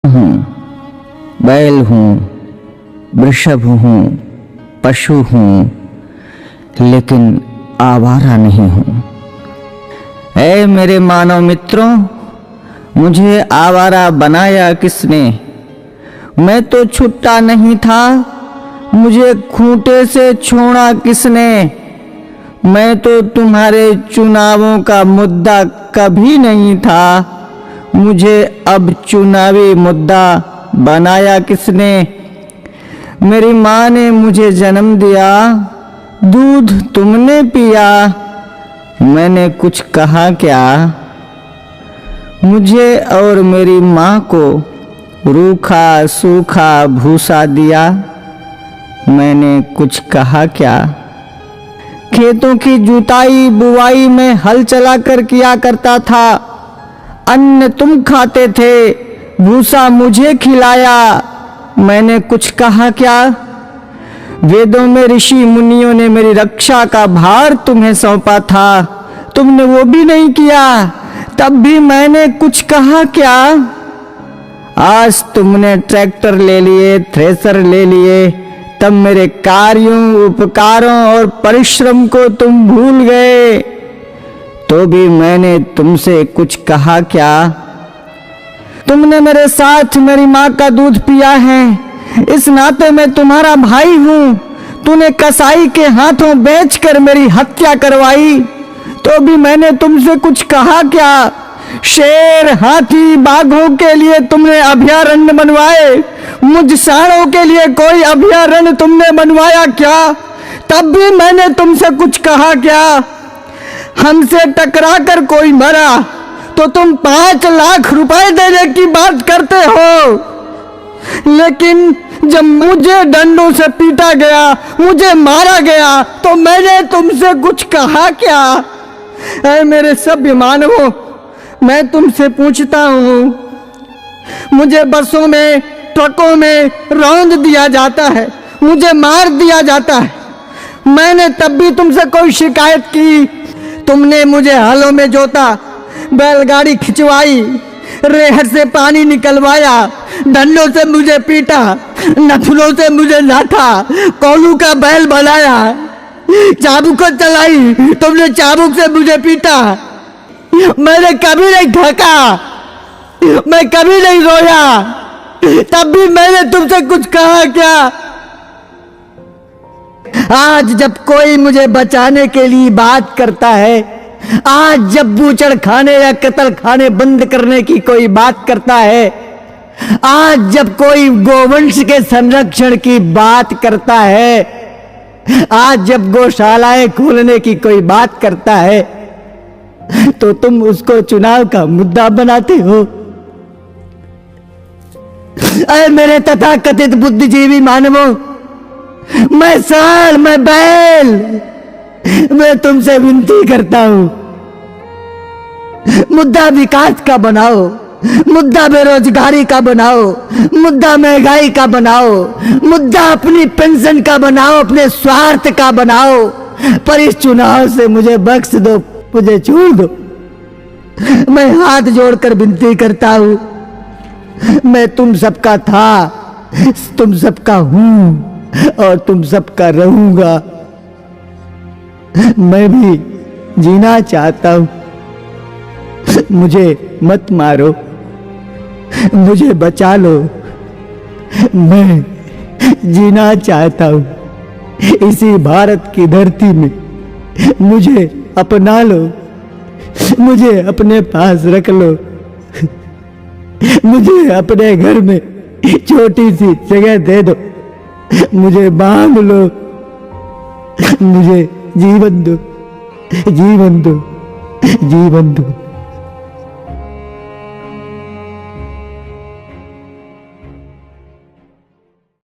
हूँ, बैल हूँ, वृषभ हूँ, पशु हूँ, लेकिन आवारा नहीं हूँ। ऐ मेरे मानव मित्रों, मुझे आवारा बनाया किसने? मैं तो छुट्टा नहीं था, मुझे खूंटे से छोड़ा किसने? मैं तो तुम्हारे चुनावों का मुद्दा कभी नहीं था, मुझे अब चुनावी मुद्दा बनाया किसने? मेरी माँ ने मुझे जन्म दिया, दूध तुमने पिया, मैंने कुछ कहा क्या? मुझे और मेरी माँ को रूखा सूखा भूसा दिया, मैंने कुछ कहा क्या? खेतों की जुताई बुवाई में हल चलाकर किया करता था, अन्न तुम खाते थे, भूसा मुझे खिलाया, मैंने कुछ कहा क्या? वेदों में ऋषि मुनियों ने मेरी रक्षा का भार तुम्हें सौंपा था, तुमने वो भी नहीं किया, तब भी मैंने कुछ कहा क्या? आज तुमने ट्रैक्टर ले लिए, थ्रेसर ले लिए, तब मेरे कार्यों, उपकारों और परिश्रम को तुम भूल गए, तो भी मैंने तुमसे कुछ कहा क्या? तुमने मेरे साथ मेरी माँ का दूध पिया है, इस नाते मैं तुम्हारा भाई हूँ। तूने कसाई के हाथों बेचकर मेरी हत्या करवाई, तो भी मैंने तुमसे कुछ कहा क्या? शेर, हाथी, बाघों के लिए तुमने अभयारण्य बनवाए, मुझ सांडों के लिए कोई अभयारण्य तुमने बनवाया क्या? तब भी मैंने तुमसे कुछ कहा क्या? हमसे टकरा कर कोई मरा तो तुम 5 लाख रुपए देने की बात करते हो, लेकिन जब मुझे डंडों से पीटा गया, मुझे मारा गया, तो मैंने तुमसे कुछ कहा क्या? ऐ मेरे सभ्य मानवों, मैं तुमसे पूछता हूँ, मुझे बसों में, ट्रकों में रौंद दिया जाता है, मुझे मार दिया जाता है, मैंने तब भी तुमसे कोई शिकायत की? तुमने मुझे हलों में जोता, बैलगाड़ी खिंचवाई, रेहर से पानी निकलवाया, डंडों से मुझे पीटा, नथुनों से मुझे लाठा, कोलू का बैल बनाया, चाबुक चलाई, तुमने चाबुक से मुझे पीटा, मैंने कभी नहीं ठका, मैं कभी नहीं रोया, तब भी मैंने तुमसे कुछ कहा क्या? आज जब कोई मुझे बचाने के लिए बात करता है, आज जब बूचड़ खाने या कत्ल खाने बंद करने की कोई बात करता है, आज जब कोई गोवंश के संरक्षण की बात करता है, आज जब गौशालाएं खोलने की कोई बात करता है, तो तुम उसको चुनाव का मुद्दा बनाते हो। अरे मेरे तथाकथित बुद्धिजीवी मानवों, मैं साल, मैं बैल, मैं तुमसे विनती करता हूं, मुद्दा विकास का बनाओ, मुद्दा बेरोजगारी का बनाओ, मुद्दा महंगाई का बनाओ, मुद्दा अपनी पेंशन का बनाओ, अपने स्वार्थ का बनाओ, पर इस चुनाव से मुझे बख्श दो, मुझे छोड़ दो। मैं हाथ जोड़कर विनती करता हूं, मैं तुम सबका था, तुम सबका हूं और तुम सबका रहूंगा। मैं भी जीना चाहता हूं, मुझे मत मारो, मुझे बचा लो, मैं जीना चाहता हूं इसी भारत की धरती में, मुझे अपना लो, मुझे अपने पास रख लो, मुझे अपने घर में छोटी सी जगह दे दो, मुझे बांध लो, मुझे जीवन दो, जीवन दो, जीवन दो।